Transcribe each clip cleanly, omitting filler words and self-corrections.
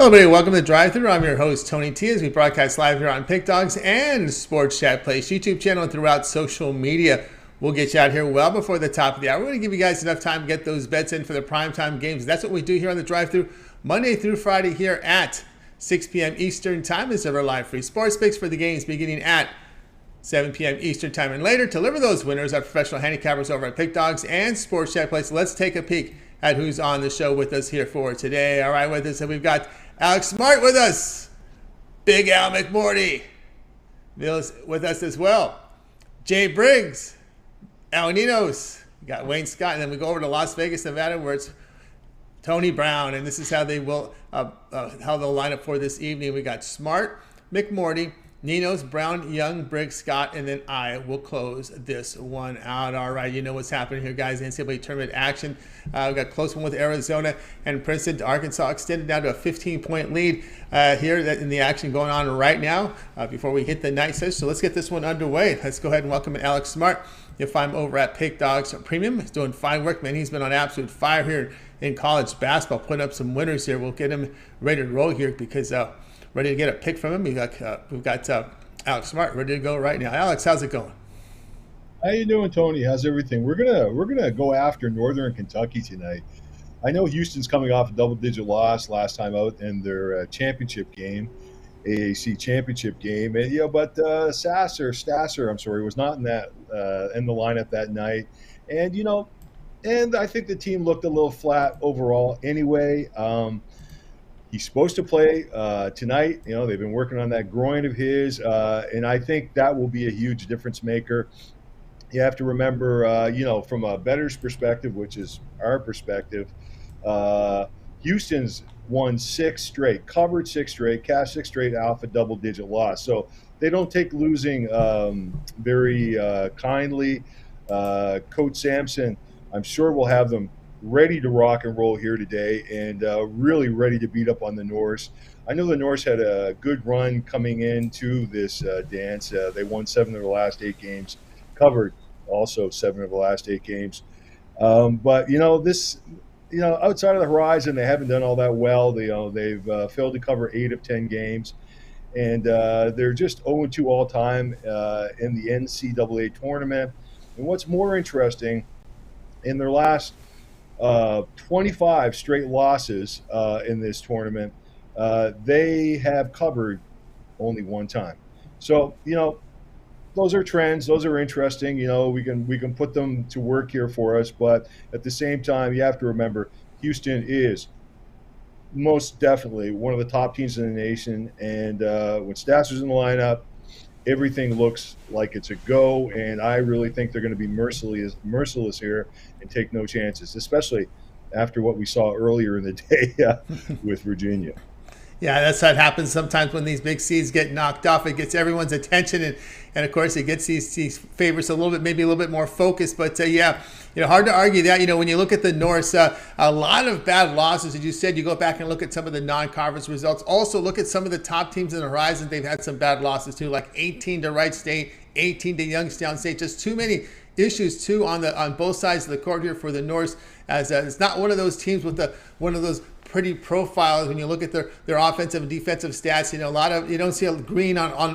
Hello, everybody. Welcome to Drive Thru. I'm your host, Tony T, as we broadcast live here on Pick Dogs and Sports Chat Place YouTube channel and throughout social media. We'll get you out here well before the top of the hour. We're going to give you guys enough time to get those bets in for the primetime games. That's what we do here on the Drive Thru, Monday through Friday here at 6 p.m. Eastern Time. This is our live free sports picks for the games beginning at 7 p.m. Eastern Time and later. To deliver those winners, our professional handicappers over at Pick Dogs and Sports Chat Place. Let's take a peek at who's on the show with us here for today. All right, with us, we've got Alex Smart with us. Big Al McMorty with us as well. Jay Briggs. Al Ninos. We got Wayne Scott. And then we go over to Las Vegas, Nevada, where it's Tony Brown. And this is how they'll line up for this evening. We got Smart, McMorty, Ninos, Brown, Young, Briggs, Scott, and then I will close this one out. All right, you know what's happening here, guys. NCAA tournament action. We've got a close one with Arizona and Princeton. Arkansas extended down to a 15-point lead here in the action going on right now before we hit the night session. So let's get this one underway. Let's go ahead and welcome Alex Smart. You'll find him over at Pick Dogs Premium. He's doing fine work, man. He's been on absolute fire here in college basketball, putting up some winners here. We'll get him ready to roll here because ready to get a pick from him. We've got Alex Smart ready to go right now. Alex, how's it going? How you doing, Tony? How's everything? We're gonna go after Northern Kentucky tonight. I know Houston's coming off a double-digit loss last time out in their championship game, AAC championship game, and but Stasser, I'm sorry, was not in the lineup that night, and I think the team looked a little flat overall. Anyway. He's supposed to play tonight. They've been working on that groin of his, and I think that will be a huge difference maker. You have to remember, from a bettor's perspective, which is our perspective, Houston's won 6 straight, covered 6 straight, cashed 6 straight alpha double-digit loss. So they don't take losing very kindly. Coach Sampson, I'm sure, will have them ready to rock and roll here today and really ready to beat up on the Norse. I know the Norse had a good run coming into this dance. They won 7 of the last 8 games, covered also 7 of the last 8 games. But outside of the horizon, they haven't done all that well. They've failed to cover 8 of 10 games. And they're just 0-2 all time in the NCAA tournament. And what's more interesting, in their last 25 straight losses in this tournament, they have covered only 1 time. So, those are trends. Those are interesting. We can put them to work here for us. But at the same time, you have to remember, Houston is most definitely one of the top teams in the nation. And when Stasser's in the lineup, everything looks like it's a go, and I really think they're going to be merciless here and take no chances, especially after what we saw earlier in the day with Virginia. Yeah, that's what happens sometimes when these big seeds get knocked off. It gets everyone's attention, and of course, it gets these favorites maybe a little bit more focused. But hard to argue that. When you look at the Norse, a lot of bad losses. As you said, you go back and look at some of the non-conference results. Also, look at some of the top teams in the horizon. They've had some bad losses too, like 18 to Wright State, 18 to Youngstown State. Just too many issues too on both sides of the court here for the Norse. As it's not one of those teams with one of those pretty profiles when you look at their offensive and defensive stats. You don't see a green on a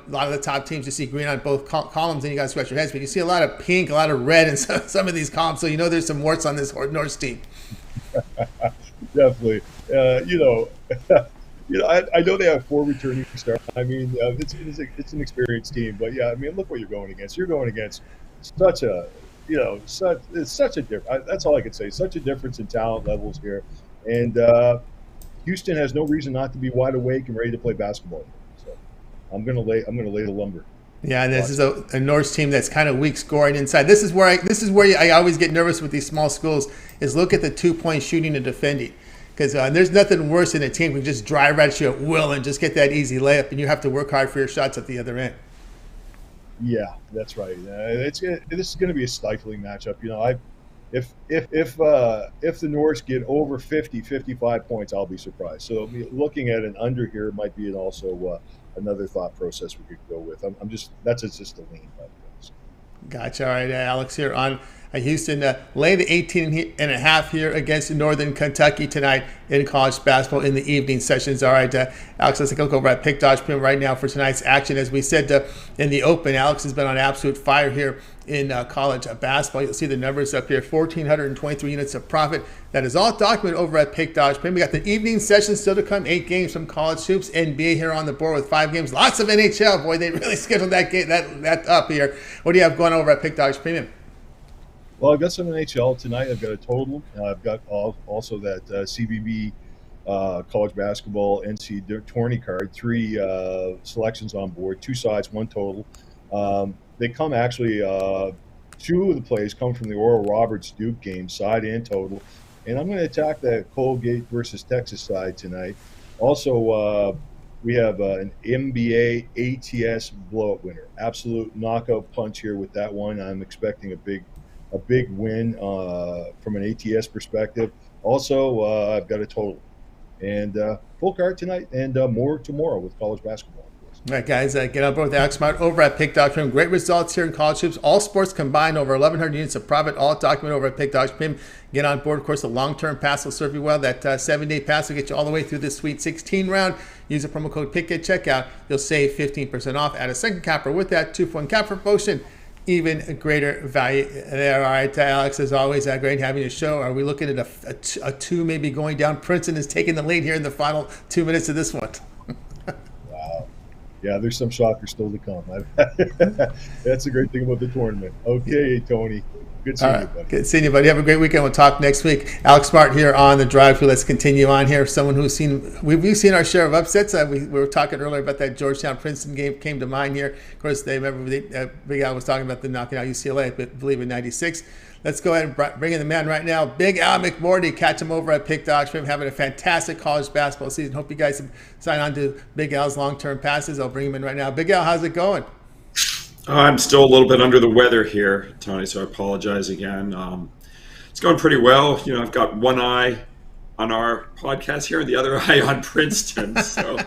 lot of the top teams. You see green on both columns, and you got to scratch your heads. But you see a lot of pink, a lot of red in some of these columns. So there's some warts on this Norse team. Definitely. I know they have 4 returning stars. I mean, it's an experienced team, but look what you're going against. You're going against such a difference. That's all I can say. Such a difference in talent levels here. And Houston has no reason not to be wide awake and ready to play basketball. So I'm gonna lay the lumber. Yeah, and this is a Norse team that's kind of weak scoring inside. This is where I always get nervous with these small schools. Is look at the 2-point shooting and defending, because there's nothing worse than a team who can just drive right at you at will and just get that easy layup, and you have to work hard for your shots at the other end. Yeah, that's right. This is going to be a stifling matchup. If the Norse get over 55 points, I'll be surprised. So looking at an under here might be also another thought process we could go with. That's just a lean. Gotcha. All right, Alex here on Houston lay the 18.5 here against Northern Kentucky tonight in college basketball in the evening sessions. All right, Alex, let's take a look over at Pick Dodge Premium right now for tonight's action. As we said in the open, Alex has been on absolute fire here in college basketball. You'll see the numbers up here, 1,423 units of profit. That is all documented over at Pick Dodge Premium. We got the evening session still to come, 8 games from college hoops, NBA here on the board with 5 games. Lots of NHL. Boy, they really scheduled that up here. What do you have going over at Pick Dodge Premium? Well, I've got some NHL tonight. I've got a total. I've got also that CBB college basketball NCAA tourney card, 3 selections on board, 2 sides, 1 total. They come actually, 2 of the plays come from the Oral Roberts Duke game, side and total. And I'm going to attack that Colgate versus Texas side tonight. Also, we have an NBA ATS blowout winner. Absolute knockout punch here with that one. I'm expecting a big win from an ATS perspective. Also, I've got a total. And full card tonight and more tomorrow with college basketball. All right, guys, get on board with Alex Smart over at Pick Dodge Premium. Great results here in college hoops. All sports combined, over 1,100 units of profit, all documented over at Pick Dodge Premium. Get on board. Of course, the long-term pass will serve you well. That 7-day pass will get you all the way through this Sweet 16 round. Use the promo code PICK at checkout. You'll save 15% off. Add a second capper with that 2-for-1 capper promotion. Even greater value there. All right, Alex, as always, great having your show. Are we looking at a 2 maybe going down? Princeton is taking the lead here in the final 2 minutes of this one. Wow. Yeah, there's some shockers still to come. That's the great thing about the tournament. Okay, Tony. Good seeing you, buddy. Good seeing you, buddy. Have a great weekend. We'll talk next week. Alex Smart here on the drive through. Let's continue on here. Someone who's we've seen our share of upsets. We were talking earlier about that Georgetown Princeton game came to mind here. Of course, Big Al was talking about the knocking out UCLA, I believe in '96. Let's go ahead and bring in the man right now, Big Al McMorty. Catch him over at Pick Dodge Premium, having a fantastic college basketball season. Hope you guys have signed on to Big Al's long-term passes. I'll bring him in right now. Big Al, how's it going? I'm still a little bit under the weather here, Tony, so I apologize again. It's going pretty well. You know, I've got one eye on our podcast here and the other eye on Princeton. So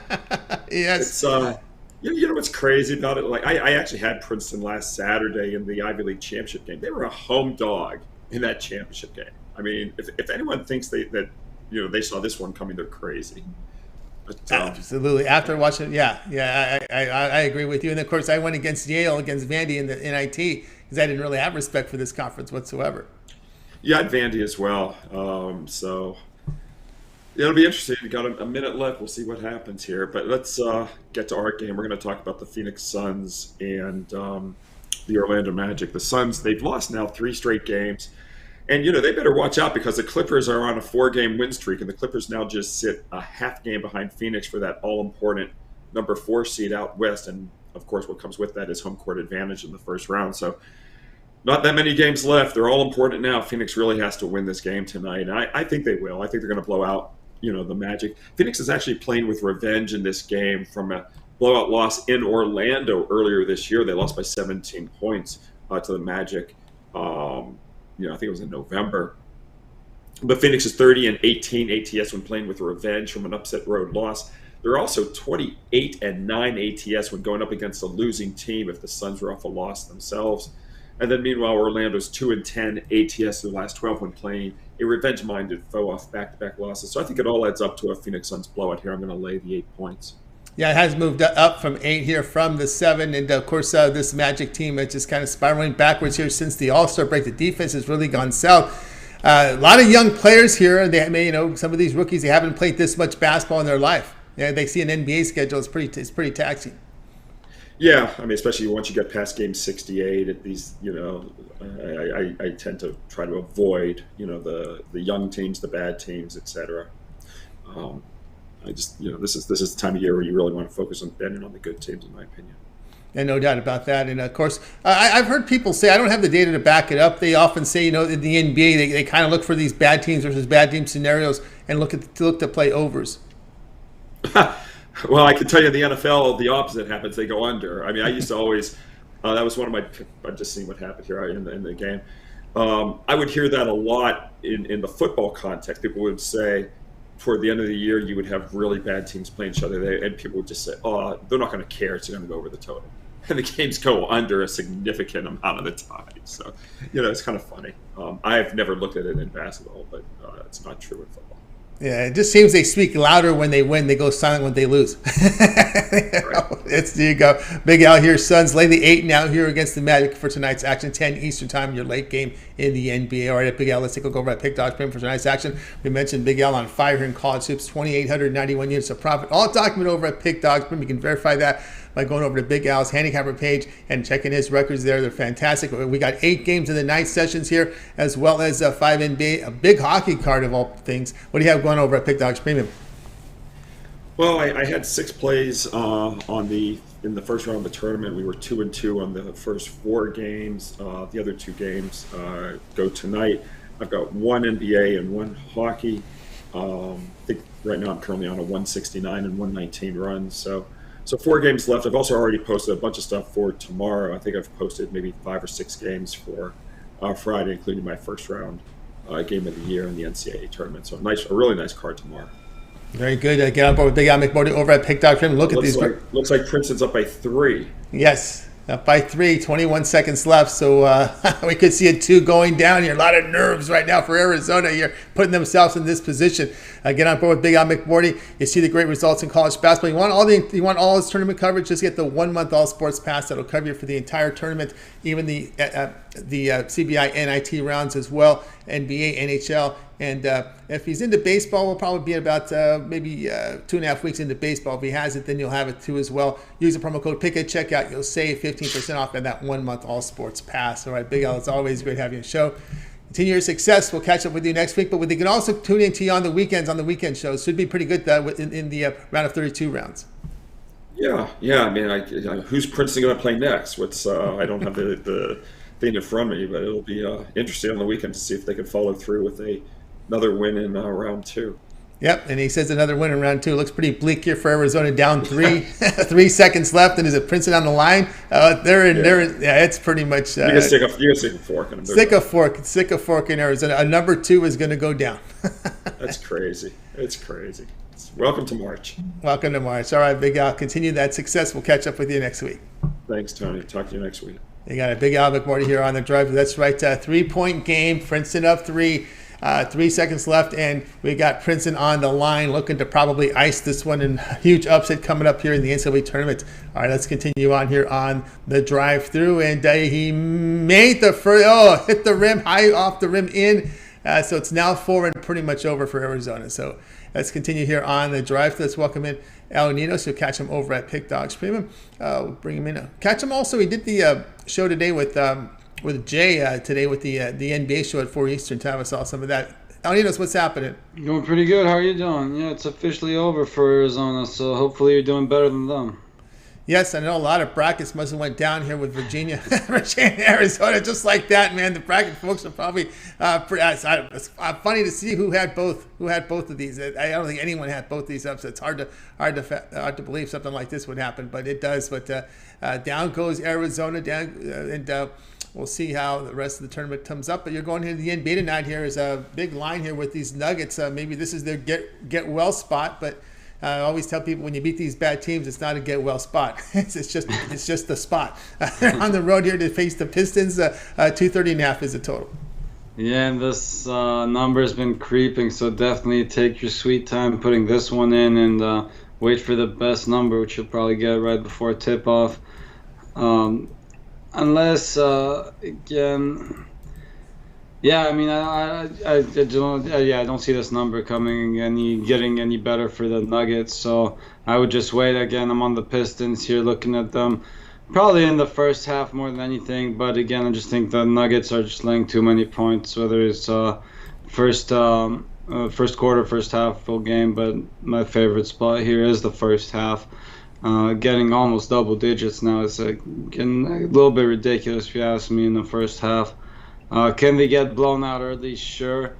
yes. It's you know what's crazy about it? Like I actually had Princeton last Saturday in the Ivy League championship game. They were a home dog in that championship game. I mean, if anyone thinks that they saw this one coming, they're crazy. But, absolutely. After watching, I agree with you. And of course, I went against Yale, against Vandy in the NIT because I didn't really have respect for this conference whatsoever. Yeah, I had Vandy as well. So it'll be interesting. We've got a minute left. We'll see what happens here. But let's get to our game. We're going to talk about the Phoenix Suns and the Orlando Magic. The Suns, they've lost now 3 straight games. And, they better watch out because the Clippers are on a 4-game win streak, and the Clippers now just sit a half game behind Phoenix for that all-important number 4 seed out west. And, of course, what comes with that is home court advantage in the first round. So not that many games left. They're all important now. Phoenix really has to win this game tonight. And I think they will. I think they're going to blow out, the Magic. Phoenix is actually playing with revenge in this game from a blowout loss in Orlando earlier this year. They lost by 17 points to the Magic. I think it was in November. But Phoenix is 30-18 ATS when playing with revenge from an upset road loss. They're also 28-9 ATS when going up against a losing team if the Suns were off a loss themselves. And then meanwhile, Orlando's 2-10 ATS the last 12 when playing a revenge-minded foe off back-to-back losses. So I think it all adds up to a Phoenix Suns blowout here. I'm going to lay the 8 points. Yeah, it has moved up from 8 here from the 7. And, of course, this Magic team is just kind of spiraling backwards here since the All-Star break. The defense has really gone south. A lot of young players here. They may, some of these rookies, they haven't played this much basketball in their life. Yeah, they see an NBA schedule. It's pretty taxing. Yeah, I mean, especially once you get past game 68 at these, I tend to try to avoid, the young teams, the bad teams, etc. I just, this is the time of year where you really want to focus on betting on the good teams, in my opinion. And no doubt about that. And of course, I've heard people say, I don't have the data to back it up. They often say, in the NBA, they kind of look for these bad teams versus bad team scenarios and look to play overs. Well, I can tell you in the NFL, the opposite happens. They go under. I mean, I used to always, that was one of my, I'm just seeing what happened here in the game. I would hear that a lot in the football context. People would say, toward the end of the year, you would have really bad teams playing each other, and people would just say, "Oh, they're not going to care. It's going to go over the total." and the games go under a significant amount of the time. So, it's kind of funny. I've never looked at it in basketball, but it's not true in football. Yeah, it just seems they speak louder when they win. They go silent when they lose. Right. There you go. Big Al here. Suns lay the 8 now here against the Magic for tonight's action. 10 Eastern time, your late game in the NBA. All right, Big Al, let's take a look over at Pick Dogs Premium for tonight's action. We mentioned Big Al on fire here in college hoops. 2,891 units of profit. All documented over at Pick Dogs Premium. You can verify that by going over to Big Al's Handicapper page and checking his records there. They're fantastic. We got 8 games in the night sessions here, as well as 5 NBA, a big hockey card of all things. What do you have going over at Pick Dogs Premium? Well, I had 6 plays in the first round of the tournament. We were 2-2 on the first 4 games. The other 2 games go tonight. I've got 1 NBA and 1 hockey. I think right now I'm currently on a 169 and 119 run. So 4 games left. I've also already posted a bunch of stuff for tomorrow. I think I've posted maybe 5 or 6 games for Friday, including my first round game of the year in the NCAA tournament. So a really nice card tomorrow. Very good. Get on board with Big Al McBordy over at Pick Dog Trim. Look at these. Looks like Princeton's up by 3. Yes, up by 3. 21 seconds left. So we could see a 2 going down here. A lot of nerves right now for Arizona here, putting themselves in this position. Get on board with Big Al McBordy. You see the great results in college basketball. You want all his tournament coverage. Just get the 1-month All Sports Pass that'll cover you for the entire tournament, even the CBI NIT rounds as well, NBA, NHL. And if he's into baseball, we'll probably be about maybe 2.5 weeks into baseball. If he has it, then you'll have it too as well. Use the promo code PICK at checkout. You'll save 15% off on that 1-month All Sports Pass. All right, Big Al, it's always great having you on the show. Continue your success. We'll catch up with you next week. But we can also tune in to you on the weekends, on the weekend shows. Should be pretty good in the round of 32 rounds. Yeah. I mean, who's Princeton going to play next? I don't have the thing in front of me, but it'll be interesting on the weekend to see if they can follow through with another win in round 2. Yep, and he says another win in round 2. Looks pretty bleak here for Arizona, down 3. 3 seconds left, and is it Princeton on the line? It's pretty much. You can stick a fork in them. Stick a fork in Arizona. A number 2 is going to go down. That's crazy. It's crazy. Welcome to March. Welcome to March. All right, Big Al, continue that success. We'll catch up with you next week. Thanks, Tony. Talk to you next week. You got a Big Al McMorty here on the drive. That's right, 3-point game. Princeton up 3. 3 seconds left, and we got Princeton on the line looking to probably ice this one, and huge upset coming up here in the NCAA tournament. All right, let's continue on here on the drive-through, and he made the first, hit the rim, high off the rim in, so it's now 4 and pretty much over for Arizona. So let's continue here on the drive-through. Let's welcome in Al Nino, so catch him over at Pick Dogs Premium. We'll bring him in. Catch him also. He did the show today with Jay today with the NBA show at 4 Eastern time. I saw some of that. Alninos, what's happening? Going pretty good. How are you doing? Yeah, it's officially over for Arizona, so hopefully you're doing better than them. Yes, I know a lot of brackets must have went down here with Virginia, Arizona, just like that, man. The bracket folks are probably it's funny to see who had both of these. I don't think anyone had both these upsets. Hard to believe something like this would happen, but it does. But down goes Arizona, and we'll see how the rest of the tournament comes up. But you're going into the NBA tonight. Here is a big line here with these Nuggets. Maybe this is their get well spot, but I always tell people when you beat these bad teams, it's not a get well spot. it's just the spot. They're on the road here to face the Pistons. 230.5 is the total. Yeah, and this number has been creeping, so definitely take your sweet time putting this one in and wait for the best number, which you'll probably get right before tip-off. Unless, again, yeah, I mean, I don't see this number getting any better for the Nuggets, so I would just wait. Again, I'm on the Pistons here looking at them probably in the first half more than anything, but again, I just think the Nuggets are just laying too many points, whether it's first quarter, first half, full game, but my favorite spot here is the first half. Getting almost double digits now is getting a little bit ridiculous if you ask me in the first half. Can they get blown out early? Sure.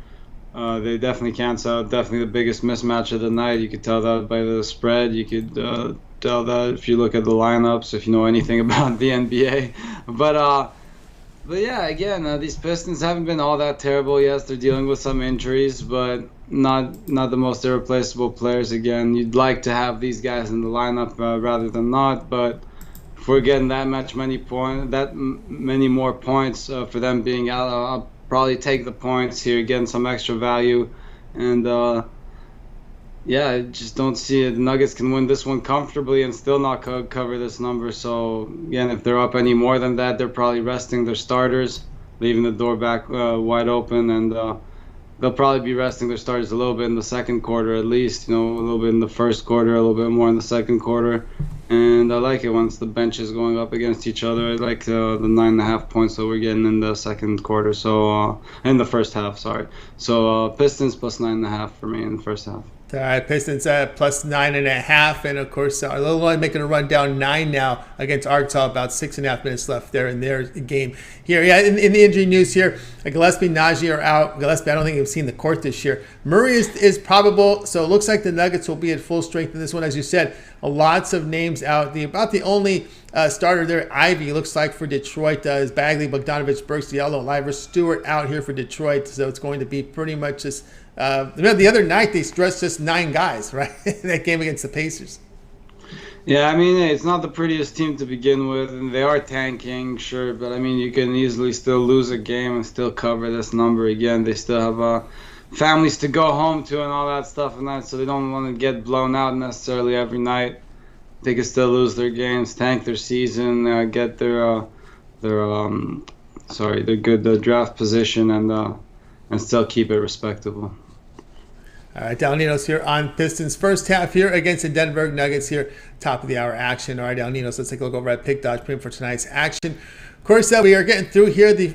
They definitely can. So definitely the biggest mismatch of the night. You could tell that by the spread. You could tell that if you look at the lineups, if you know anything about the NBA. But yeah, again, these Pistons haven't been all that terrible. Yes, they're dealing with some injuries, but not the most irreplaceable players. Again, you'd like to have these guys in the lineup rather than not, but if we're getting that many more points for them being out, I'll probably take the points here, getting some extra value. And yeah, I just don't see it. The Nuggets can win this one comfortably and still not cover this number. So again, if they're up any more than that, they're probably resting their starters, leaving the door back wide open, and they'll probably be resting their starters a little bit in the second quarter at least, a little bit in the first quarter, a little bit more in the second quarter. And I like it once the bench is going up against each other. I like the 9.5 points that we're getting in the second quarter, so in the first half, sorry. So Pistons plus 9.5 for me in the first half. All right, Pistons plus 9.5, and of course, Illinois making a run down 9 now against Arkansas. About 6.5 minutes left there in their game here. Yeah, in the injury news here, Gillespie, Najee are out. Gillespie, I don't think we've seen the court this year. Murray is probable, so it looks like the Nuggets will be at full strength in this one. As you said, lots of names out. About the only starter there, Ivy, looks like for Detroit, is Bagley, Bogdanovich, Burks, Diallo, Livers, Stewart out here for Detroit. So it's going to be pretty much just. The other night they stressed just 9 guys, right? in that game against the Pacers. Yeah, I mean, it's not the prettiest team to begin with, and they are tanking, sure, but I mean, you can easily still lose a game and still cover this number again. They still have families to go home to and all that stuff, and that, so they don't want to get blown out necessarily every night. They can still lose their games, tank their season, get their good draft position, and still keep it respectable. All right, Dalninos here on Pistons first half here against the Denver Nuggets here, top of the hour action. All right, Dalninos, let's take a look over at Pick Dodge Premium for tonight's action. Of course, we are getting through here the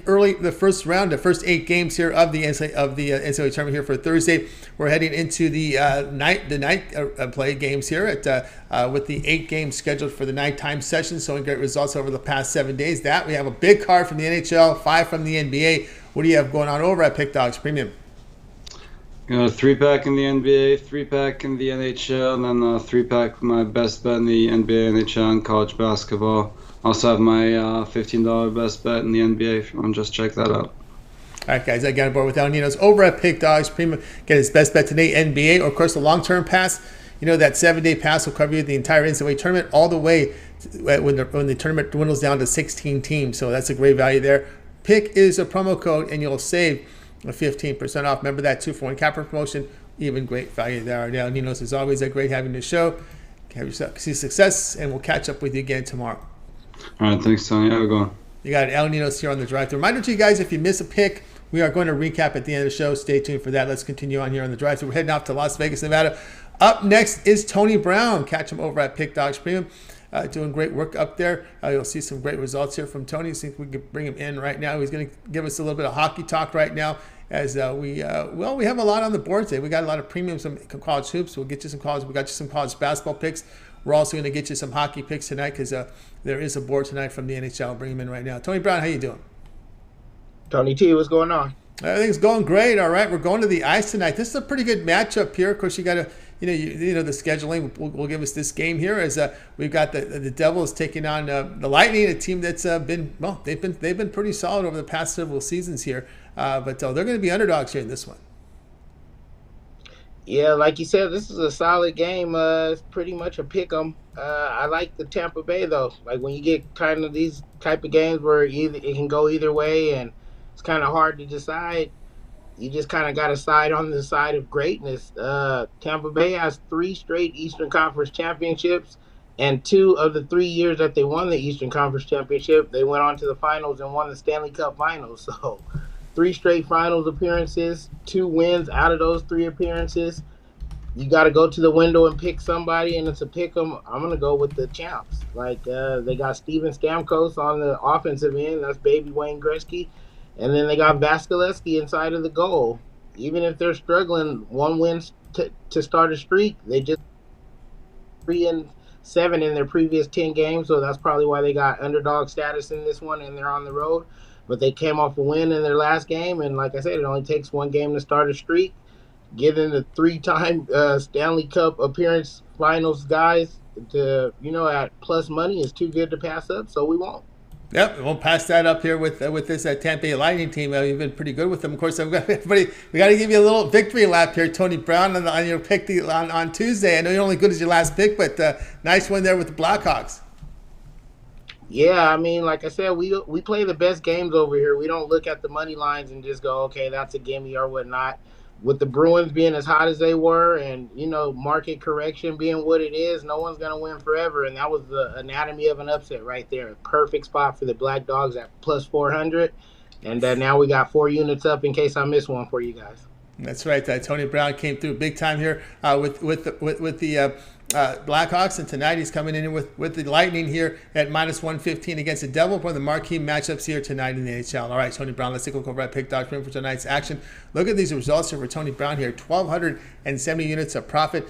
first round, the first 8 games here of the NCAA tournament here for Thursday. We're heading into the night play games here with the 8 games scheduled for the nighttime session. So great results over the past 7 days. That we have a big card from the NHL, 5 from the NBA. What do you have going on over at Pick Dogs Premium? Got a 3-pack in the NBA, 3-pack in the NHL, and then a 3-pack my best bet in the NBA, NHL, and college basketball. Also have my $15 best bet in the NBA if you want to just check that out. All right, guys, I got on board with Dalninos over at Pick Dogs Premium. Get his best bet today, NBA, or of course the long-term pass. That 7-day pass will cover you the entire NCAA tournament all the way when the tournament dwindles down to 16 teams. So that's a great value there. Pick is a promo code, and you'll save 15% off. Remember that 2-for-1 capper promotion. Even great value there. Dalninos, as always, great having the show. Have yourself success, and we'll catch up with you again tomorrow. All right, thanks, Tony. Have a good one. You got Dalninos here on the drive. Reminder to you guys, if you miss a pick, we are going to recap at the end of the show. Stay tuned for that. Let's continue on here on the drive. We're heading off to Las Vegas, Nevada. Up next is Tony Brown. Catch him over at Pick Dogs Premium. Doing great work up there. You'll see some great results here from Tony. I think we can bring him in right now. He's going to give us a little bit of hockey talk right now as we have a lot on the board today. We got a lot of premium, some college hoops. We'll get you some college. We got you some college basketball picks. We're also going to get you some hockey picks tonight because there is a board tonight from the NHL. I'll bring him in right now. Tony Brown, how you doing? Tony T, what's going on? Everything's going great. All right, we're going to the ice tonight. This is a pretty good matchup here. Of course, you got to, the scheduling will give us this game here as we've got the Devils taking on the Lightning, a team that's they've been pretty solid over the past several seasons here, but they're going to be underdogs here in this one. Yeah, like you said, this is a solid game. It's pretty much a pick 'em. I like the Tampa Bay though. Like when you get kind of these type of games where it can go either way, and it's kind of hard to decide. You just kind of got to side on the side of greatness. Tampa Bay has 3 straight Eastern Conference championships, and 2 of the 3 years that they won the Eastern Conference championship, they went on to the finals and won the Stanley Cup finals. So 3 straight finals appearances, 2 wins out of those 3 appearances. You got to go to the window and pick somebody, and it's a pick 'em. I'm going to go with the champs. Like they got Steven Stamkos on the offensive end. That's baby Wayne Gretzky. And then they got Vasilevsky inside of the goal. Even if they're struggling, 1 win to start a streak, they just 3-7 in their previous 10 games. So that's probably why they got underdog status in this one, and they're on the road. But they came off a win in their last game, and like I said, it only takes 1 game to start a streak. Getting the 3-time Stanley Cup appearance finals guys to at plus money is too good to pass up, so we won't. Yep, we'll pass that up here with this Tampa Bay Lightning team. You've been pretty good with them. Of course, we got to give you a little victory lap here, Tony Brown, on your pick on Tuesday. I know you're only good as your last pick, but nice win there with the Blackhawks. Yeah, I mean, like I said, we play the best games over here. We don't look at the money lines and just go, okay, that's a gimme or whatnot. With the Bruins being as hot as they were, and market correction being what it is, no one's gonna win forever, and that was the anatomy of an upset right there. Perfect spot for the Black Dogs at plus 400, and now we got 4 units up in case I miss one for you guys. That's right. Tony Brown came through big time here with the Blackhawks, and tonight he's coming in with the Lightning here at minus 115 against the Devil. One of the marquee matchups here tonight in the NHL. All right, Tony Brown, let's take a look over at Pick Dogs for tonight's action. Look at these results here for Tony Brown here. 1,270 units of profit.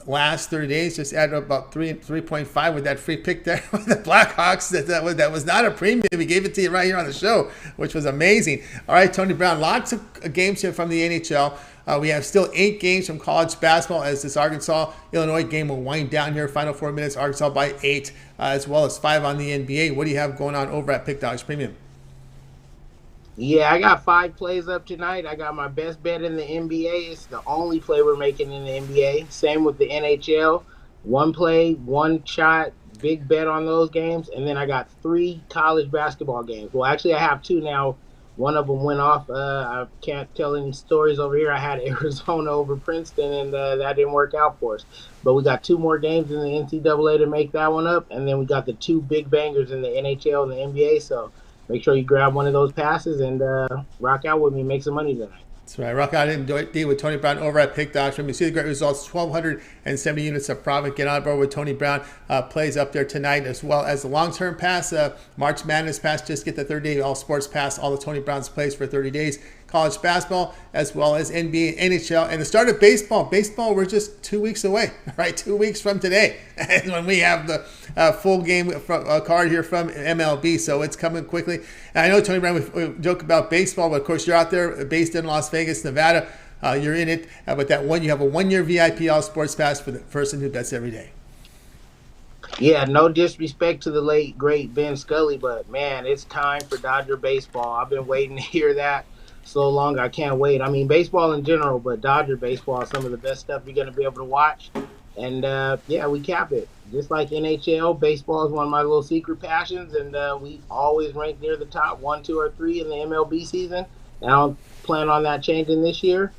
Last 30 days, just added up about 3.5 with that free pick there with the Blackhawks. That was not a premium. He gave it to you right here on the show, which was amazing. All right, Tony Brown, lots of games here from the NHL. We have still 8 games from college basketball as this Arkansas-Illinois game will wind down here. Final 4 minutes, Arkansas by 8, as well as 5 on the NBA. What do you have going on over at Pick Dogs Premium? Yeah, I got 5 plays up tonight. I got my best bet in the NBA. It's the only play we're making in the NBA. Same with the NHL. 1 play, 1 shot, big bet on those games. And then I got 3 college basketball games. Well, actually, I have 2 now. One of them went off. I can't tell any stories over here. I had Arizona over Princeton, and that didn't work out for us. But we got 2 more games in the NCAA to make that one up. And then we got the 2 big bangers in the NHL and the NBA. So make sure you grab one of those passes and rock out with me and make some money tonight. That's right. Rock out indeed with Tony Brown over at Pick Dogs. You see the great results, 1,270 units of profit. Get on board with Tony Brown. Plays up there tonight, as well as the long-term pass, March Madness pass. Just get the 30-day all-sports pass, all the Tony Brown's plays for 30 days. College basketball, as well as NBA, NHL, and the start of baseball. Baseball, we're just 2 weeks away, right? 2 weeks from today, and when we have the full game card here from MLB, so it's coming quickly. And I know, Tony Brown, we joke about baseball, but of course you're out there based in Las Vegas, Nevada. You're in it, but you have a 1-year VIP all sports pass for the person who bets every day. Yeah, no disrespect to the late, great Ben Scully, but man, it's time for Dodger baseball. I've been waiting to hear that so long. I can't wait. I mean, baseball in general, but Dodger baseball is some of the best stuff you're going to be able to watch. And yeah, we cap it. Just like NHL, baseball is one of my little secret passions, and we always rank near the top 1, 2, or 3 in the MLB season. And I don't plan on that changing this year.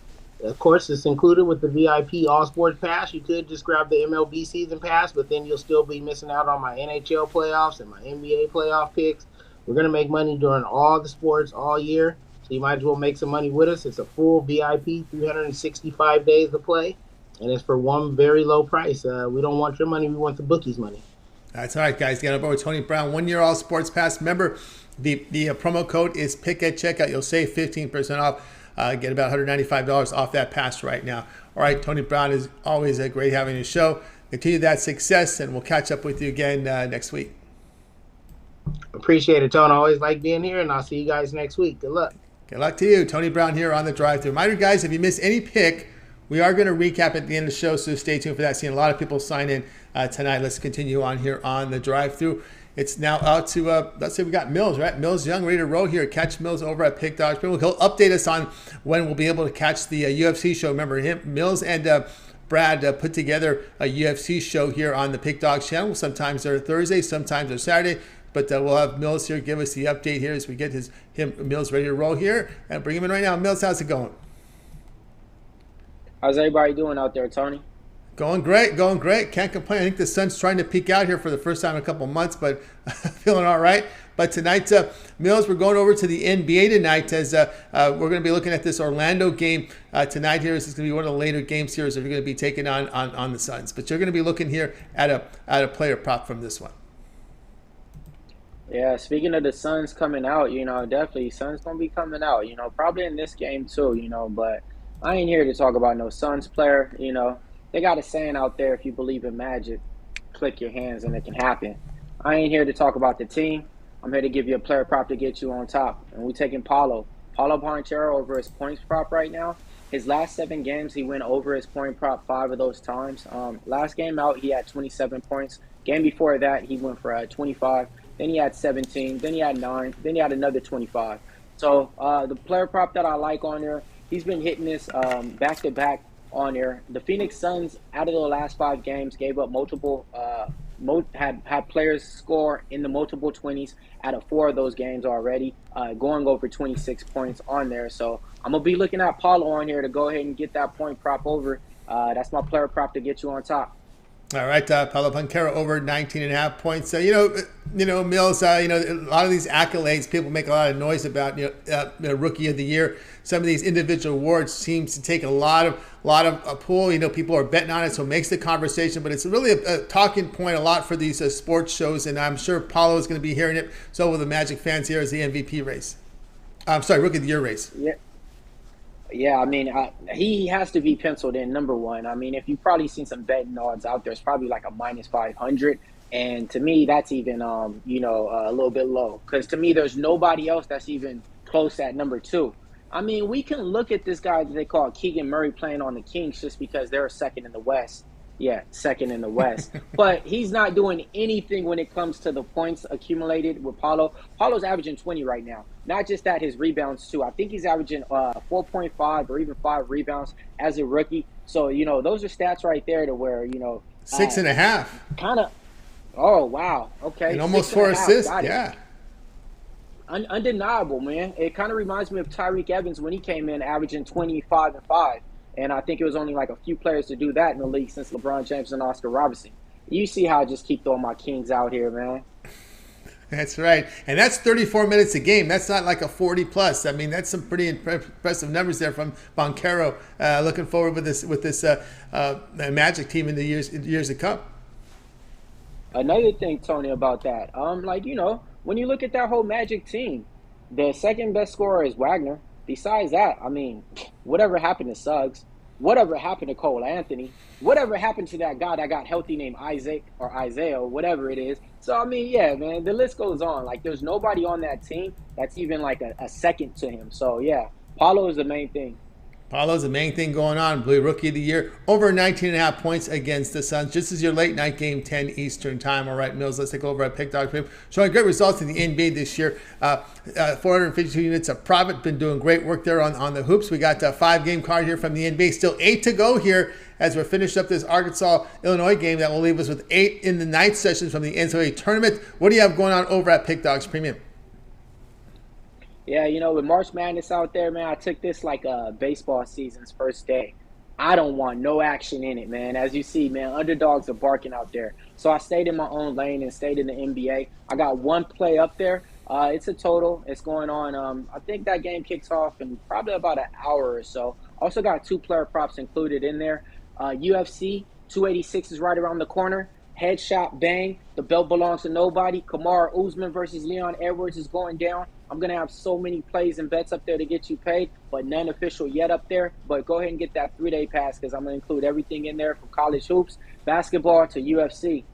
Of course, it's included with the VIP All Sports Pass. You could just grab the MLB season pass, but then you'll still be missing out on my NHL playoffs and my NBA playoff picks. We're going to make money during all the sports all year. So you might as well make some money with us. It's a full VIP, 365 days to play, and it's for one very low price. We don't want your money. We want the bookies' money. That's all right, guys. Get on board with Tony Brown. 1-year all sports pass. Remember, the promo code is PICK at checkout. You'll save 15% off. Get about $195 off that pass right now. All right, Tony Brown, is always great having your show. Continue that success, and we'll catch up with you again next week. Appreciate it, Tony. I always like being here, and I'll see you guys next week. Good luck. Good luck to you. Tony Brown here on the drive-thru. Reminder, guys, if you miss any pick, we are going to recap at the end of the show, so stay tuned for that. Seeing a lot of people sign in tonight. Let's continue on here on the drive-thru. It's now out to, let's say we got Mills, right? Mills Young ready to roll here. Catch Mills over at Pick Dogs. He'll update us on when we'll be able to catch the UFC show. Remember, Mills and Brad put together a UFC show here on the Pick Dogs channel. Sometimes they're Thursday, sometimes they're Saturday. But we'll have Mills here give us the update here as we get Mills ready to roll here. And bring him in right now. Mills, how's it going? How's everybody doing out there, Tony? Going great, going great. Can't complain. I think the sun's trying to peek out here for the first time in a couple months, but feeling all right. But tonight, Mills, we're going over to the NBA tonight as we're going to be looking at this Orlando game tonight here. This is going to be one of the later games here as we're going to be taking on the Suns. But you're going to be looking here at a player prop from this one. Yeah, speaking of the Suns coming out, definitely Suns going to be coming out, probably in this game too, but I ain't here to talk about no Suns player, They got a saying out there, if you believe in magic, click your hands and it can happen. I ain't here to talk about the team. I'm here to give you a player prop to get you on top. And we taking Paulo Banchero over his points prop right now. His last 7 games, he went over his point prop 5 of those times. Last game out, he had 27 points. Game before that, he went for 25. Then he had 17. Then he had 9. Then he had another 25. So the player prop that I like on there, he's been hitting this back-to-back on there. The Phoenix Suns, out of the last 5 games, gave up multiple had players score in the multiple 20s out of 4 of those games already, going over 26 points on there. So I'm gonna be looking at Paulo on here to go ahead and get that point prop over. That's my player prop to get you on top. All right, Paulo Banchero over 19.5 points. Mills, a lot of these accolades, people make a lot of noise about, Rookie of the Year. Some of these individual awards seems to take a lot of pull. People are betting on it, so it makes the conversation. But it's really a talking point a lot for these sports shows, and I'm sure Paulo is going to be hearing it. So will the Magic fans here as the MVP race. I'm sorry, Rookie of the Year race. Yeah. Yeah, I mean, he has to be penciled in number one. I mean, if you've probably seen some betting odds out there, it's probably like a minus 500. And to me, that's even, a little bit low. Because to me, there's nobody else that's even close at number 2. I mean, we can look at this guy that they call Keegan Murray playing on the Kings just because they're second in the West. Yeah, second in the West. But he's not doing anything when it comes to the points accumulated with Paulo. Paulo's averaging 20 right now. Not just that, his rebounds too. I think he's averaging 4.5 or even 5 rebounds as a rookie. So, those are stats right there to where, 6.5. Kind of. Oh, wow. Okay. And almost 4 assists. Yeah. Undeniable, man. It kind of reminds me of Tyreek Evans when he came in averaging 25 and 5. And I think it was only like a few players to do that in the league since LeBron James and Oscar Robertson. You see how I just keep throwing my Kings out here, man. That's right. And that's 34 minutes a game. That's not like a 40-plus. I mean, that's some pretty impressive numbers there from Banchero. Looking forward with this Magic team in the years to come. Another thing, Tony, about that, when you look at that whole Magic team, the second best scorer is Wagner. Besides that, I mean, whatever happened to Suggs? Whatever happened to Cole Anthony? Whatever happened to that guy that got healthy named Isaac or Isaiah or whatever it is? So, I mean, yeah, man, the list goes on. Like, there's nobody on that team that's even like a second to him. So, yeah, Paulo is the main thing. Paulo's the main thing going on. Blue Rookie of the Year, over 19.5 points against the Suns. Just as your late night game, 10 Eastern time. All right, Mills, let's take over at Pick Dog. Showing great results in the NBA this year. 452 units of profit. Been doing great work there on the hoops. We got a 5-game card here from the NBA. Still 8 to go here as we're finished up this Arkansas-Illinois game that will leave us with 8 in the night sessions from the NCAA tournament. What do you have going on over at Pick Dogs Premium? Yeah, with March Madness out there, man, I took this like baseball season's first day. I don't want no action in it, man. As you see, man, underdogs are barking out there. So I stayed in my own lane and stayed in the NBA. I got one play up there. It's a total. It's going on. I think that game kicks off in probably about an hour or so. Also got 2 player props included in there. UFC 286 is right around the corner. Headshot, bang. The belt belongs to nobody. Kamaru Usman versus Leon Edwards is going down. I'm going to have so many plays and bets up there to get you paid, but none official yet up there. But go ahead and get that 3-day pass because I'm going to include everything in there from college hoops, basketball to UFC.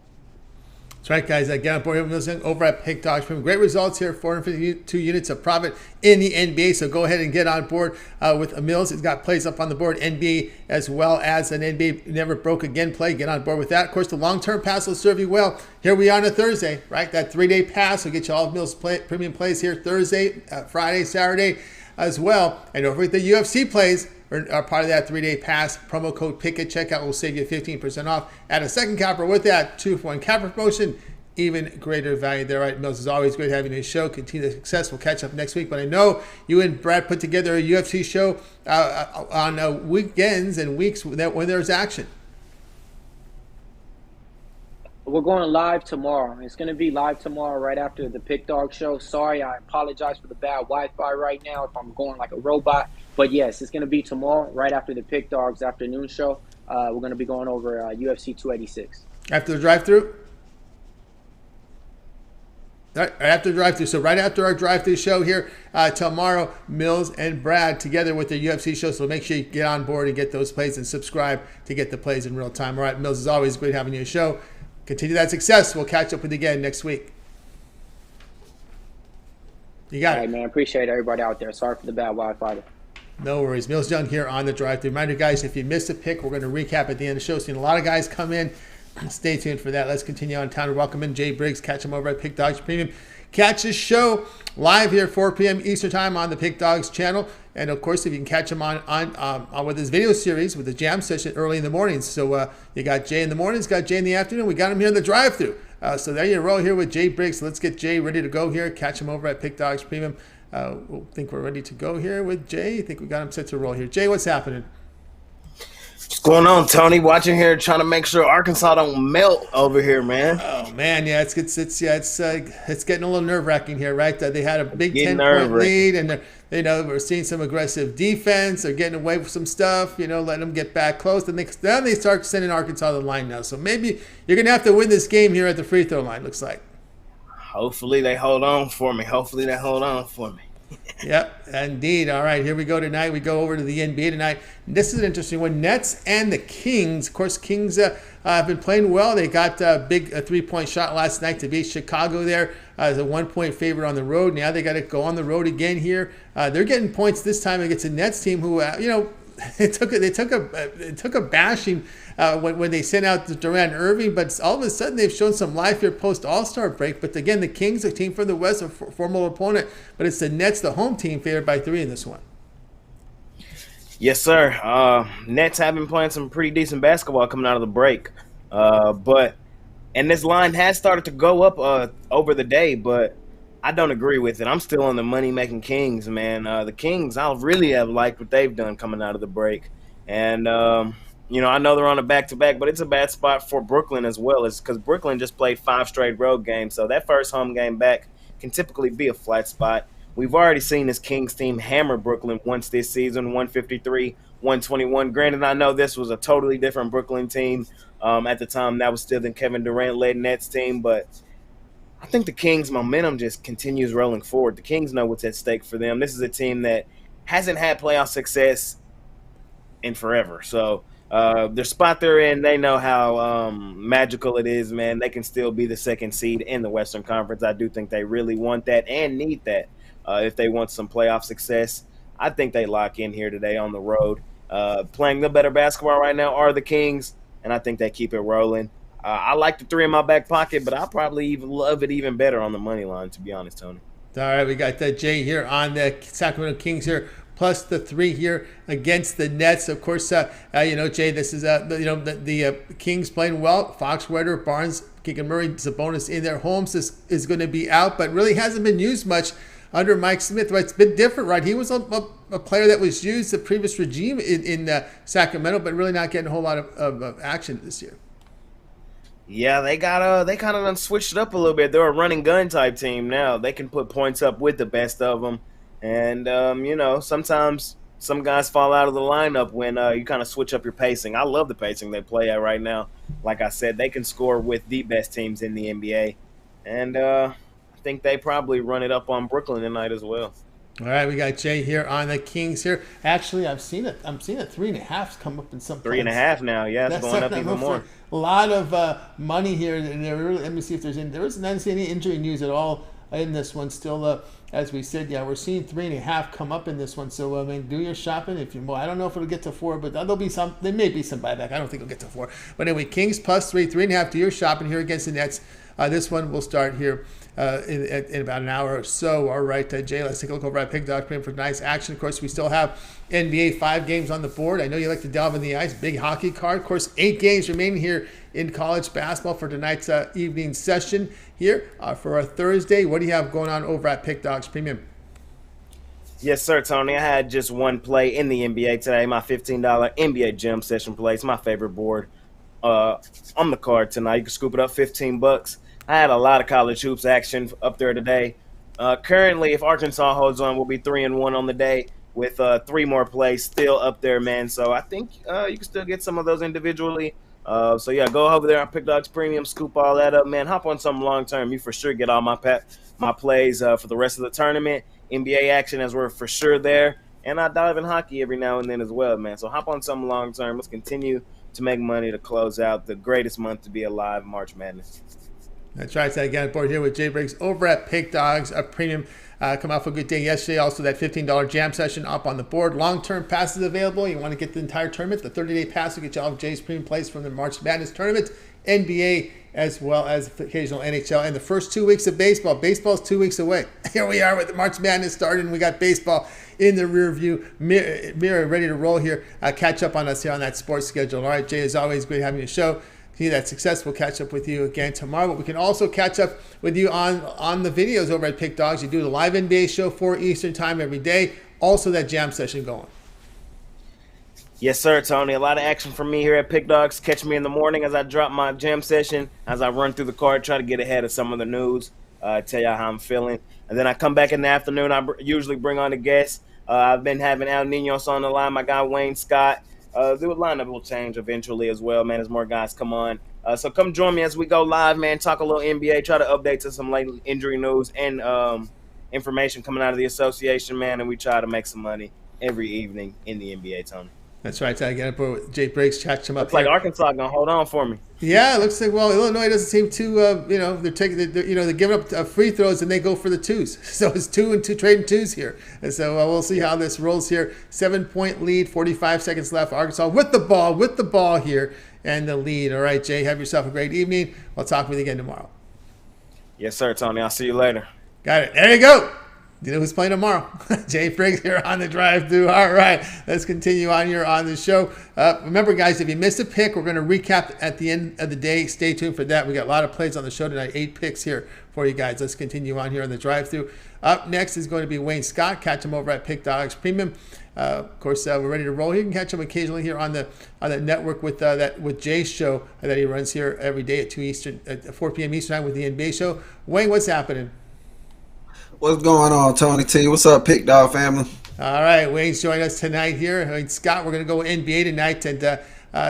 That's right, guys. Again, over at Pick Dogs. Great results here, 452 units of profit in the NBA. So go ahead and get on board with Mills. He's got plays up on the board, NBA as well as an NBA Never Broke Again play. Get on board with that. Of course, the long-term pass will serve you well. Here we are on a Thursday, right? That 3-day pass will get you all of Mills premium plays here Thursday, Friday, Saturday as well. And over at the UFC plays are part of that 3-day pass. Promo code PICK at checkout will save you 15% off. Add a second capper with that 2-for-1 capper promotion. Even greater value there. Right, Mills, is always great having this show. Continue the success. We'll catch up next week. But I know you and Brad put together a UFC show on weekends and weeks when there's action. We're going live tomorrow. It's going to be live tomorrow right after the Pick Dog show. Sorry, I apologize for the bad Wi-Fi right now if I'm going like a robot. But yes, it's going to be tomorrow right after the Pick Dogs afternoon show. We're going to be going over UFC 286. After the drive-thru? Right after the drive-thru. So right after our drive-thru show here tomorrow, Mills and Brad together with the UFC show. So make sure you get on board and get those plays and subscribe to get the plays in real time. All right, Mills, is always great having you show. Continue that success. We'll catch up with you again next week. You got it. All right, man. Appreciate everybody out there. Sorry for the bad Wi-Fi. No worries. Mills Young here on the drive-thru. Reminder, guys, if you missed a pick, we're going to recap at the end of the show. Seeing a lot of guys come in. Stay tuned for that. Let's continue on town. Welcome in Jay Briggs. Catch him over at Pick Dogs Premium. Catch his show live here at 4 p.m. Eastern Time on the Pick Dogs channel. And, of course, if you can catch him on with his video series with the jam session early in the mornings. So you got Jay in the mornings, got Jay in the afternoon. We got him here in the drive-thru. So there you roll here with Jay Briggs. Let's get Jay ready to go here. Catch him over at Pick Dogs Premium. We'll think we're ready to go here with Jay. I think we got him set to roll here. Jay, what's happening? What's going on, Tony? Watching here, trying to make sure Arkansas don't melt over here, man. Oh man, yeah, it's getting a little nerve-wracking here, right? They had a big 10-point lead, and we're seeing some aggressive defense. They're getting away with some stuff, letting them get back close. And then they start sending Arkansas to the line now. So maybe you're gonna have to win this game here at the free throw line. Looks like. Hopefully they hold on for me. Yep, indeed. All right, here we go tonight. We go over to the NBA tonight. This is an interesting one. Nets and the Kings. Of course, Kings have been playing well. They got a big 3-point shot last night to beat Chicago there as a 1-point favorite on the road. Now they got to go on the road again here. They're getting points this time against a Nets team who, they took a bashing when they sent out Durant and Irving, but all of a sudden they've shown some life here post All-Star break. But again, the Kings, a team from the West, a formidable opponent, but it's the Nets, the home team, favored by 3 in this one. Yes, sir. Nets have been playing some pretty decent basketball coming out of the break, and this line has started to go up over the day, but I don't agree with it. I'm still on the money-making Kings, man. The Kings, I really have liked what they've done coming out of the break. And, I know they're on a back-to-back, but it's a bad spot for Brooklyn as well. It's because Brooklyn just played 5 straight road games, so that first home game back can typically be a flat spot. We've already seen this Kings team hammer Brooklyn once this season, 153-121. Granted, I know this was a totally different Brooklyn team. At the time, that was still the Kevin Durant-led Nets team, but I think the Kings' momentum just continues rolling forward. The Kings know what's at stake for them. This is a team that hasn't had playoff success in forever. So their spot they're in, they know how magical it is, man. They can still be the second seed in the Western Conference. I do think they really want that and need that if they want some playoff success. I think they lock in here today on the road. Playing the better basketball right now are the Kings, and I think they keep it rolling. I like the 3 in my back pocket, but I'll probably even love it even better on the money line, to be honest, Tony. All right, we got Jay here on the Sacramento Kings here, plus the 3 here against the Nets. Of course, Jay, this is the Kings playing well. Foxworthy, Barnes, Keegan Murray, Sabonis in their homes is going to be out, but really hasn't been used much under Mike Smith. Right? It's been different, right? He was a player that was used the previous regime in Sacramento, but really not getting a whole lot of action this year. Yeah, they kind of done switched it up a little bit. They're a running gun type team now. They can put points up with the best of them, and sometimes some guys fall out of the lineup when you kind of switch up your pacing. I love the pacing they play at right now. Like I said, they can score with the best teams in the NBA, and I think they probably run it up on Brooklyn tonight as well. All right, we got Jay here on the Kings here. Actually, I'm seeing it 3.5 come up in some. 3.5 now, yeah, it's going up even more. A lot of money here, and let me see if there isn't any injury news at all in this one. Still, as we said, yeah, we're seeing 3.5 come up in this one. So do your shopping if you. I don't know if it'll get to 4, but there'll be some. There may be some buyback. I don't think it'll get to 4. But anyway, Kings plus 3.5. Do your shopping here against the Nets. This one will start here in about an hour or so. All right, Jay, let's take a look over at Pick Dog Premium for nice action. Of course, we still have NBA 5 games on the board. I know you like to delve in the ice. Big hockey card. Of course, 8 games remaining here in college basketball for tonight's evening session here for a Thursday. What do you have going on over at Pick Dogs Premium? Yes, sir, Tony. I had just one play in the NBA today. My $15 NBA Gym Session play. It's my favorite board on the card tonight. You can scoop it up $15. I had a lot of college hoops action up there today. Currently, if Arkansas holds on, we'll be 3-1 on the day with 3 more plays still up there, man. So I think you can still get some of those individually. Go over there on Pick Dogs Premium, scoop all that up, man. Hop on something long term. You for sure get all my plays for the rest of the tournament. NBA action as we're for sure there. And I dive in hockey every now and then as well, man. So hop on something long term. Let's continue to make money to close out the greatest month to be alive, March Madness. That's right. So again, board here with Jay Briggs over at Pick Dogs, a premium. Come out for a good day yesterday. Also, that $15 jam session up on the board. Long-term passes available. You want to get the entire tournament. The 30-day pass will get you all of Jay's premium plays from the March Madness tournament. NBA, as well as occasional NHL, and the first 2 weeks of baseball. Baseball's 2 weeks away. Here we are with the March Madness started, and we got baseball in the rear view mirror, ready to roll here. Catch up on us here on that sports schedule. All right, Jay, as always, great having you on the show. See that success. We'll catch up with you again tomorrow, but we can also catch up with you on the videos over at Pick Dogs. You do the live NBA show 4 Eastern time every day. Also that jam session going. Yes, sir, Tony. A lot of action from me here at Pick Dogs. Catch me in the morning as I drop my jam session, as I run through the card, try to get ahead of some of the news, tell y'all how I'm feeling. And then I come back in the afternoon. I usually bring on a guest. I've been having Al Ninos on the line, my guy Wayne Scott. The lineup will change eventually as well, man, as more guys come on. So come join me as we go live, man, talk a little NBA, try to update to some late injury news and information coming out of the association, man, and we try to make some money every evening in the NBA, Tony. That's right. I got to put Jay Briggs, catch him up. Looks like Arkansas going to hold on for me. Yeah, it looks like, well, Illinois doesn't seem to, they're giving up free throws and they go for the twos. So it's 2 and 2, trading twos here. And so we'll see how this rolls here. 7-point lead, 45 seconds left. Arkansas with the ball here and the lead. All right, Jay, have yourself a great evening. I'll talk with you again tomorrow. Yes, sir, Tony. I'll see you later. Got it. There you go. You know who's playing tomorrow? Jay Briggs here on the drive-thru. All right, let's continue on here on the show. Remember, guys, if you missed a pick, we're going to recap at the end of the day. Stay tuned for that. We got a lot of plays on the show tonight, 8 picks here for you guys. Let's continue on here on the drive-thru. Up next is going to be Wayne Scott. Catch him over at Pick Dogs Premium. Of course, we're ready to roll. You can catch him occasionally here on the network with Jay's show that he runs here every day at 4 p.m. Eastern time with the NBA show. Wayne, what's happening? What's going on, Tony T? What's up, Pick Dog family? All right, Wayne's joining us tonight here. Wayne Scott, we're going to go NBA tonight, and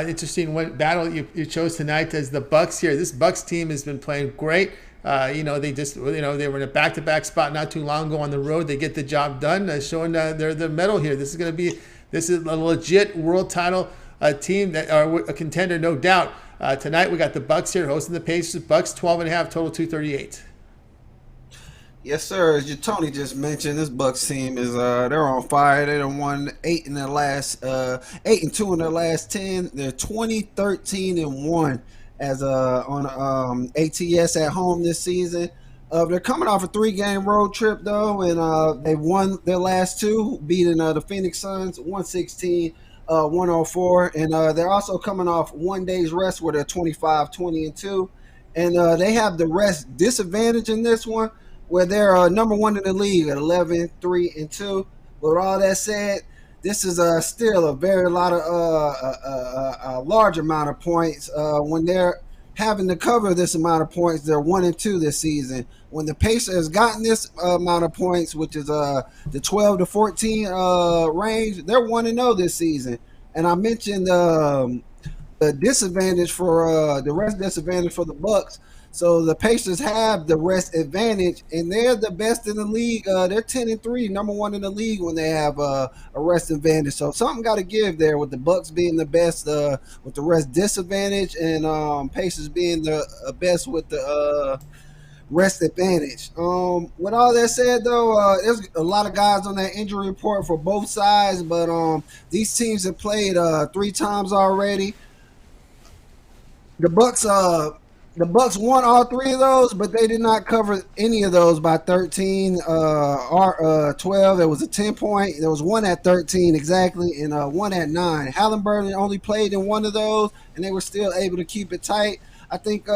interesting battle you chose tonight as the Bucks here. This Bucks team has been playing great. They were in a back-to-back spot not too long ago on the road. They get the job done, showing their mettle here. This is a legit world title team that are a contender, no doubt. Tonight we got the Bucks here hosting the Pacers. Bucks 12.5, total 238. Yes, sir. As Tony just mentioned, this Bucks team is they're on fire. They done won 8 and 2 in their last 10. They're 20-13-1 as on ATS at home this season. They're coming off a 3-game road trip though, and they won their last 2, beating the Phoenix Suns 116-104, and they're also coming off 1 day's rest where they're 25-20-2, and they have the rest disadvantage in this one, where they're number 1 in the league at 11-3-2. But with all that said, this is still a very a large amount of points. When they're having to cover this amount of points, they're 1-2 this season. When the Pacers has gotten this amount of points, which is the 12-14 range, they're 1-0 this season. And I mentioned the disadvantage for the rest disadvantage for the Bucks. So the Pacers have the rest advantage, and they're the best in the league. They're 10-3, number 1 in the league when they have a rest advantage. So something got to give there with the Bucks being the best with the rest disadvantage, and Pacers being the best with the rest advantage. With all that said, though, there's a lot of guys on that injury report for both sides, but these teams have played 3 times already. The Bucks won all 3 of those, but they did not cover any of those by 13 or 12. There was a 10-point. There was 1 at 13 exactly, and 1 at 9. Halliburton only played in 1 of those, and they were still able to keep it tight. I think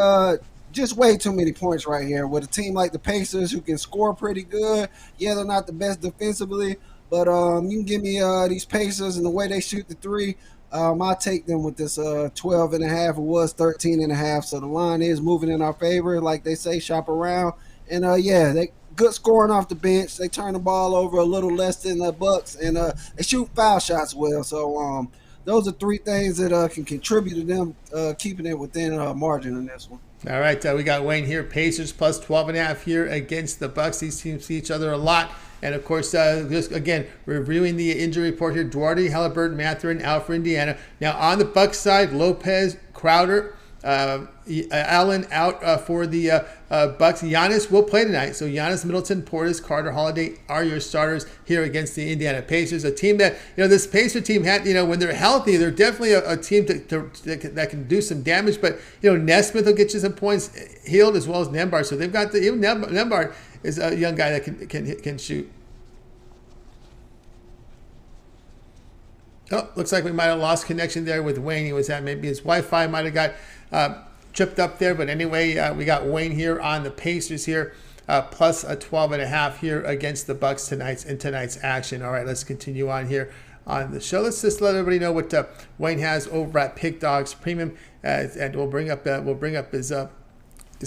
just way too many points right here with a team like the Pacers who can score pretty good. Yeah, they're not the best defensively, but you can give me these Pacers and the way they shoot the 3. I'll take them with this 12.5. It was 13.5, so the line is moving in our favor. Like they say, shop around. And, they good scoring off the bench. They turn the ball over a little less than the Bucks, and they shoot foul shots well. So those are 3 things that can contribute to them keeping it within margin in this one. All right, we got Wayne here. Pacers plus 12.5 here against the Bucks. These teams see each other a lot. And, of course, just, again, reviewing the injury report here, Duarte, Halliburton, Mathurin out for Indiana. Now, on the Bucks side, Lopez, Crowder, Allen out for the Bucks. Giannis will play tonight. So Giannis, Middleton, Portis, Carter, Holiday are your starters here against the Indiana Pacers. A team that, this Pacer team had, when they're healthy, they're definitely a team that can do some damage. But, Nesmith will get you some points, Hield as well as Nembhard. So they've got even Nembhard is a young guy that can shoot. Oh, looks like we might have lost connection there with Wayne. He was at maybe his Wi-Fi might have got tripped up there. But anyway, we got Wayne here on the Pacers here, plus a 12.5 here against the Bucks tonight's action. All right, let's continue on here on the show. Let's just let everybody know what Wayne has over at Pick Dogs Premium, and we'll bring up his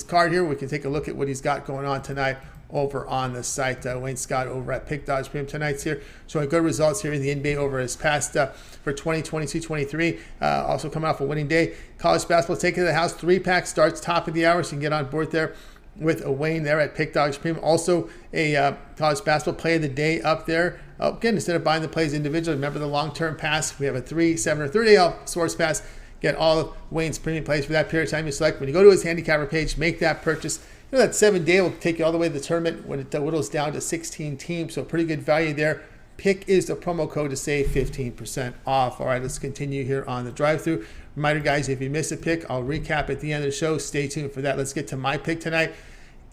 card here. We can take a look at what he's got going on tonight over on the site. Wayne Scott over at Pick Dogs Premium tonight's here, showing good results here in the NBA over his past for 2022-23. Also coming off a winning day. College basketball taking to the house. 3-pack starts top of the hour, so you can get on board there with a Wayne there at Pick Dogs Premium. Also a college basketball play of the day up there. Again, instead of buying the plays individually, remember the long-term pass. We have a 3, 7, or 30 source pass. Get all of Wayne's premium plays for that period of time you select. When you go to his handicapper page, make that purchase. That 7-day will take you all the way to the tournament when it whittles down to 16 teams. So pretty good value there. Pick is the promo code to save 15% off. All right, let's continue here on the drive-through. Reminder, guys, if you miss a pick, I'll recap at the end of the show. Stay tuned for that. Let's get to my pick tonight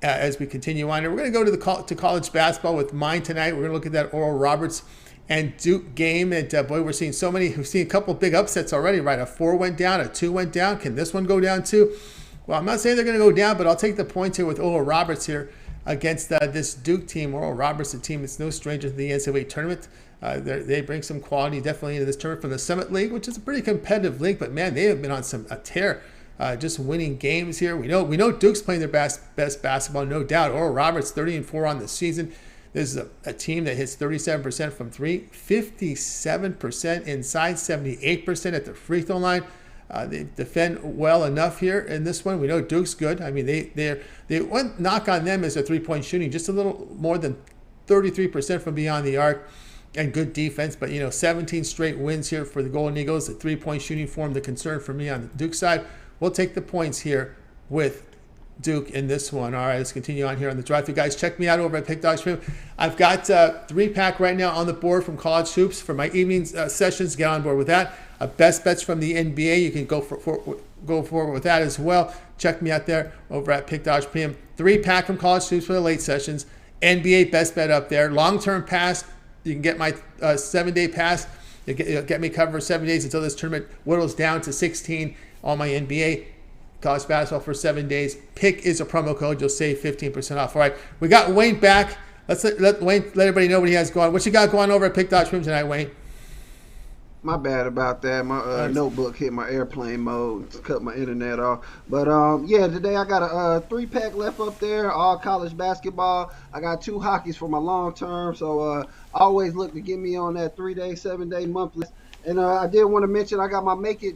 as we continue on here. We're going to go to college basketball with mine tonight. We're going to look at that Oral Roberts and Duke game. And boy, we've seen a couple of big upsets already, right? A 4 went down, a 2 went down. Can this one go down too? Well, I'm not saying they're going to go down, but I'll take the points here with Oral Roberts here against this Duke team. Oral Roberts, a team that's no stranger to the NCAA tournament. They bring some quality definitely into this tournament from the Summit League, which is a pretty competitive league. But man, they have been on a tear, just winning games here. We know Duke's playing their best basketball, no doubt. Oral Roberts 30-4 on the season. This is a team that hits 37% from three, 57% inside, 78% at the free throw line. They defend well enough here in this one. We know Duke's good. I mean, they one knock on them is their three-point shooting, just a little more than 33% from beyond the arc, and good defense. But 17 straight wins here for the Golden Eagles. The three-point shooting form the concern for me on the Duke side. We'll take the points here with Duke in this one. All right, let's continue on here on the drive-through. Guys, check me out over at Pick Dogs Premium. I've got 3-pack right now on the board from College Hoops for my evening sessions. Get on board with that. Best bets from the NBA. You can go forward with that as well. Check me out there over at Pick Dogs Premium. 3-pack from College Hoops for the late sessions. NBA best bet up there. Long-term pass. You can get my 7-day pass. You'll get me covered for 7 days until this tournament whittles down to 16. All my NBA college basketball for 7 days. Pick is a promo code. You'll save 15% off. All right, we got Wayne back. Let's let everybody know what he has going. What you got going over at Pick Dogs Premium tonight, Wayne? My bad about that. My notebook hit my airplane mode to cut my internet off. But yeah, today I got a 3-pack left up there, all college basketball. I got 2 hockeys for my long term, so always look to get me on that 3-day, 7-day, monthly. And I did want to mention I got my Make It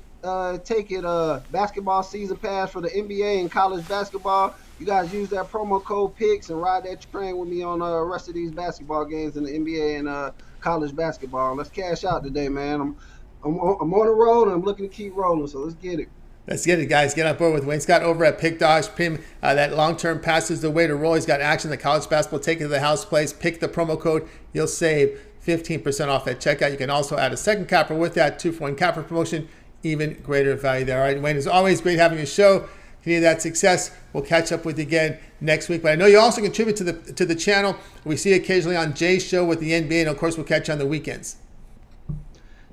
Take It basketball season pass for the NBA and college basketball. You guys use that promo code PICKS and ride that train with me on the rest of these basketball games in the NBA and college basketball. Let's cash out today, man. I'm on the road and I'm looking to keep rolling, so let's get it. Let's get it, guys. Get on board with Wayne Scott over at Pick Dogs Premium. That long-term pass is the way to roll. He's got action. The college basketball take it to the house place. Pick the promo code. You'll save 15% off at checkout. You can also add a second capper with that 2-for-1 capper promotion. Even greater value there. All right, Wayne, it's always great having a show. Continue that success. We'll catch up with you again next week. But I know you also contribute to the channel. We see occasionally on Jay's show with the NBA, and of course we'll catch you on the weekends.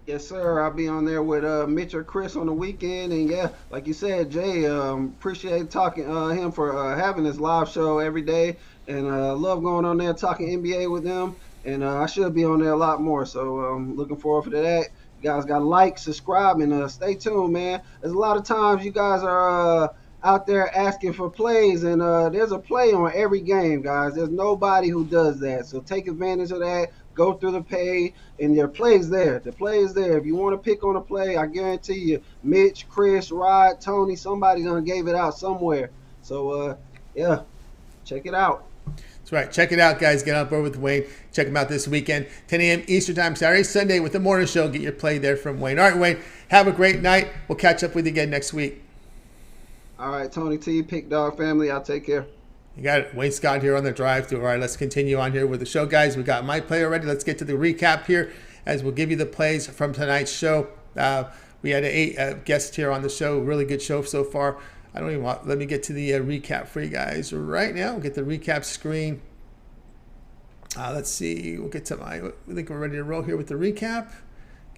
Yes, sir. I'll be on there with Mitch or Chris on the weekend. And yeah, like you said, Jay, appreciate talking him for having this live show every day. And love going on there talking NBA with him. And I should be on there a lot more. So I'm looking forward to that. You guys got to like, subscribe, and stay tuned, man. There's a lot of times you guys are out there asking for plays, and there's a play on every game, guys. There's nobody who does that. So take advantage of that. Go through the pay, and your play's there. The play is there. If you want to pick on a play, I guarantee you, Mitch, Chris, Rod, Tony, somebody done gave it out somewhere. So, yeah, check it out. That's right. Check it out, guys. Get on board with Wayne. Check him out this weekend, 10 a.m. Eastern Time, Saturday, Sunday with the morning show. Get your play there from Wayne. All right, Wayne, have a great night. We'll catch up with you again next week. All right, Tony T, Pick Dog family, I'll take care. You got Wayne Scott here on the drive-thru. All right, let's continue on here with the show, guys. We got my play already. Let's get to the recap here as we'll give you the plays from tonight's show. We had 8 guests here on the show. Really good show so far. Let me get to the recap for you guys right now. We'll get the recap screen. Let's see. We'll get to I think we're ready to roll here with the recap.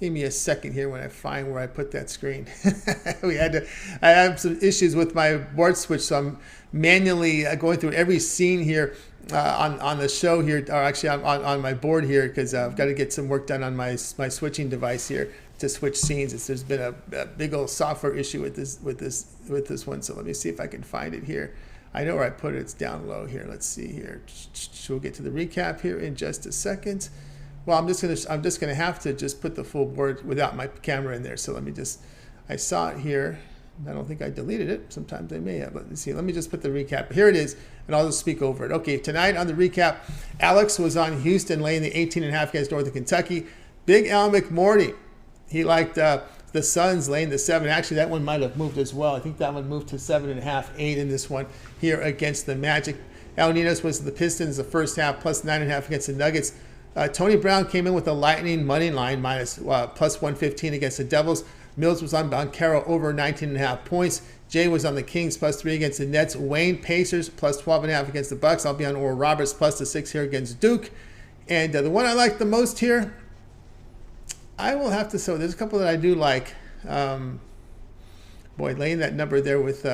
Give me a second here when I find where I put that screen. I have some issues with my board switch, so I'm manually going through every scene here on the show here, or actually on my board here, because I've got to get some work done on my switching device here to switch scenes. There's been a big old software issue with this one, so let me see if I can find it here. I know where I put it. It's down low here. Let's see here. We'll get to the recap here in just a second. Well, I'm just gonna have to just put the full board without my camera in there. So let me I saw it here. I don't think I deleted it. Sometimes I may have. Let me see. Let me just put the recap. Here it is, and I'll just speak over it. Okay, tonight on the recap, Alex was on Houston laying the 18.5 against Northern Kentucky. Big Al McMorty, he liked the Suns laying the 7. Actually, that one might have moved as well. I think that one moved to 7.5, 8 in this one here against the Magic. Al Ninos was the Pistons the first half, plus 9.5 against the Nuggets. Tony Brown came in with a Lightning money line minus plus 115 against the Devils. Mills was on Boncaro over 19.5 points. Jay was on the Kings plus 3 against the Nets. Wayne Pacers plus 12.5 against the Bucks. I'll be on Oral Roberts plus the 6 here against Duke. And the one I like the most here, I will have to say, there's a couple that I do like. Boy, laying that number there with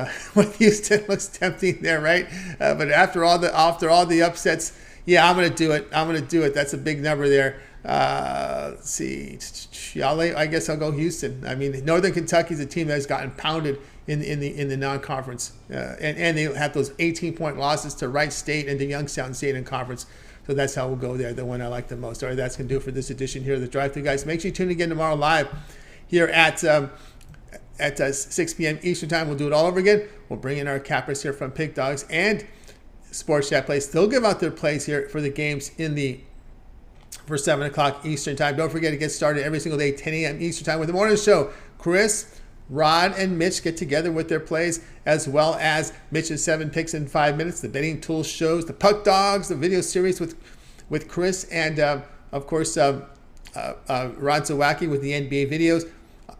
Houston looks tempting there, right? But after all the upsets, yeah, I'm going to do it. That's a big number there. Let's see. I guess I'll go Houston. I mean, Northern Kentucky's a team that has gotten pounded in the non-conference. And they have those 18-point losses to Wright State and to Youngstown State in conference. So that's how we'll go there, the one I like the most. All right, that's going to do it for this edition here of the Drive-Thru, guys. Make sure you tune in again tomorrow live here at 6 p.m. Eastern Time. We'll do it all over again. We'll bring in our cappers here from Pig Dogs and Sports Chat Plays. They'll give out their plays here for the games for 7 o'clock Eastern Time. Don't forget to get started every single day, 10 a.m. Eastern Time with the morning show. Chris, Rod, and Mitch get together with their plays, as well as Mitch's 7 picks in 5 minutes, the betting tools shows, the Puck Dogs, the video series with Chris, and of course Rod Zawacki with the NBA videos,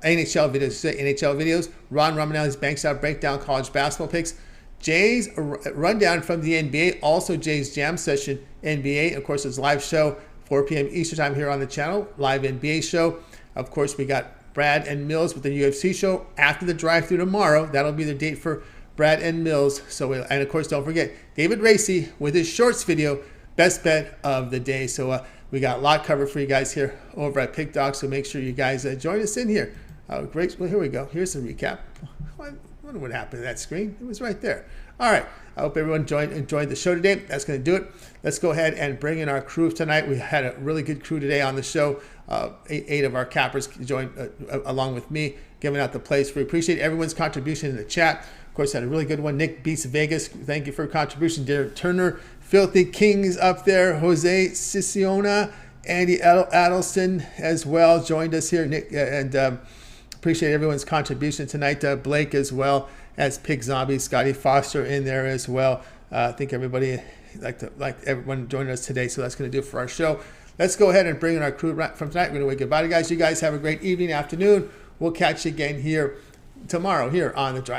NHL videos, Ron Romanelli's Banks Out Breakdown college basketball picks, Jay's rundown from the NBA, also Jay's Jam Session NBA, of course, his live show, 4 p.m. Eastern Time here on the channel, live NBA show. Of course, we got Brad and Mills with the UFC show after the drive-thru tomorrow. That'll be the date for Brad and Mills. And of course, don't forget David Racy with his shorts video, best bet of the day. So we got a lot covered for you guys here over at Pick Dogs. So make sure you guys join us in here. Great. Well, here we go. Here's the recap. I wonder what happened to that screen. It was right there. All right. I hope everyone enjoyed the show today. That's going to do it. Let's go ahead and bring in our crew tonight. We had a really good crew today on the show. 8 of our cappers joined along with me, giving out the plays. We appreciate everyone's contribution in the chat. Of course, had a really good one. Nick Beats Vegas, thank you for your contribution. Derek Turner, Filthy Kings up there. Jose Siciona, Andy Adelson as well joined us here. Nick and appreciate everyone's contribution tonight. Blake as well as Pig Zombie, Scotty Foster in there as well. I think everybody like everyone joining us today. So that's going to do it for our show. Let's go ahead and bring in our crew from tonight. We're going to wave goodbye to you guys. You guys have a great evening, afternoon. We'll catch you again here tomorrow here on The Drive.